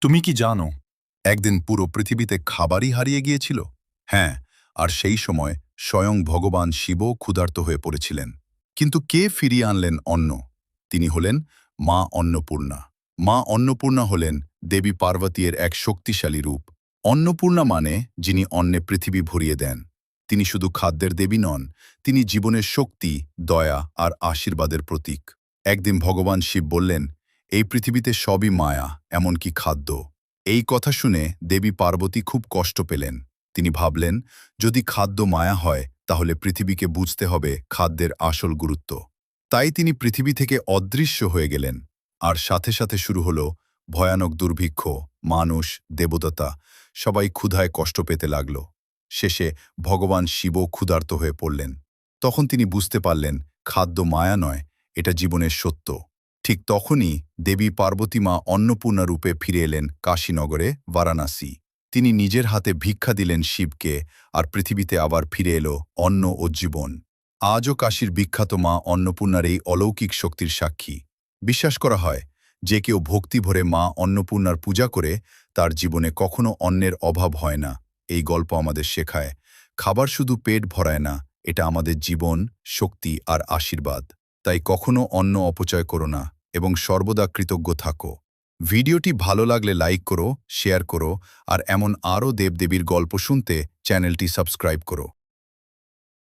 তুমি কি জানো একদিন পুরো পৃথিবীতে খাবারই হারিয়ে গিয়েছিল? হ্যাঁ, আর সেই সময় স্বয়ং ভগবান শিবও ক্ষুধার্ত হয়ে পড়েছিলেন। কিন্তু কে ফিরিয়ে আনলেন অন্ন? তিনি হলেন মা অন্নপূর্ণা। মা অন্নপূর্ণা হলেন দেবী পার্বতীর এক শক্তিশালী রূপ। অন্নপূর্ণা মানে যিনি অন্নে পৃথিবী ভরিয়ে দেন। তিনি শুধু খাদ্যের দেবী নন, তিনি জীবনের শক্তি, দয়া আর আশীর্বাদের প্রতীক। একদিন ভগবান শিব বললেন, এই পৃথিবীতে সবই মায়া, এমনকি খাদ্য। এই কথা শুনে দেবী পার্বতী খুব কষ্ট পেলেন। তিনি ভাবলেন, যদি খাদ্য মায়া হয় তাহলে পৃথিবীকে বুঝতে হবে খাদ্যের আসল গুরুত্ব। তাই তিনি পৃথিবী থেকে অদৃশ্য হয়ে গেলেন। আর সাথে সাথে শুরু হলো ভয়ানক দুর্ভিক্ষ। মানুষ, দেবদত্তা সবাই ক্ষুধায় কষ্ট পেতে লাগল। শেষে ভগবান শিবও ক্ষুধার্ত হয়ে পড়লেন। তখন তিনি বুঝতে পারলেন, খাদ্য মায়া নয়, এটা জীবনের সত্য। ঠিক তখনই দেবী পার্বতী মা অন্নপূর্ণা রূপে ফিরে এলেন কাশীনগরে, বারাণসী। তিনি নিজের হাতে ভিক্ষা দিলেন শিবকে, আর পৃথিবীতে আবার ফিরে এলো অন্ন ও জীবন। আজও কাশীর বিখ্যাত মা অন্নপূর্ণার এই অলৌকিক শক্তির সাক্ষী। বিশ্বাস করা হয়, যে কেউ ভক্তি ভরে মা অন্নপূর্ণার পূজা করে তার জীবনে কখনো অন্নের অভাব হয় না। এই গল্প আমাদের শেখায়, খাবার শুধু পেট ভরায় না, এটা আমাদের জীবন, শক্তি আর আশীর্বাদ। তাই কখনো অন্ন অপচয় করো না এবং সর্বদা কৃতজ্ঞ থাকো। ভিডিওটি ভালো লাগলে লাইক করো, শেয়ার করো, আর এমন আরও দেবদেবীর গল্প শুনতে চ্যানেলটি সাবস্ক্রাইব করো।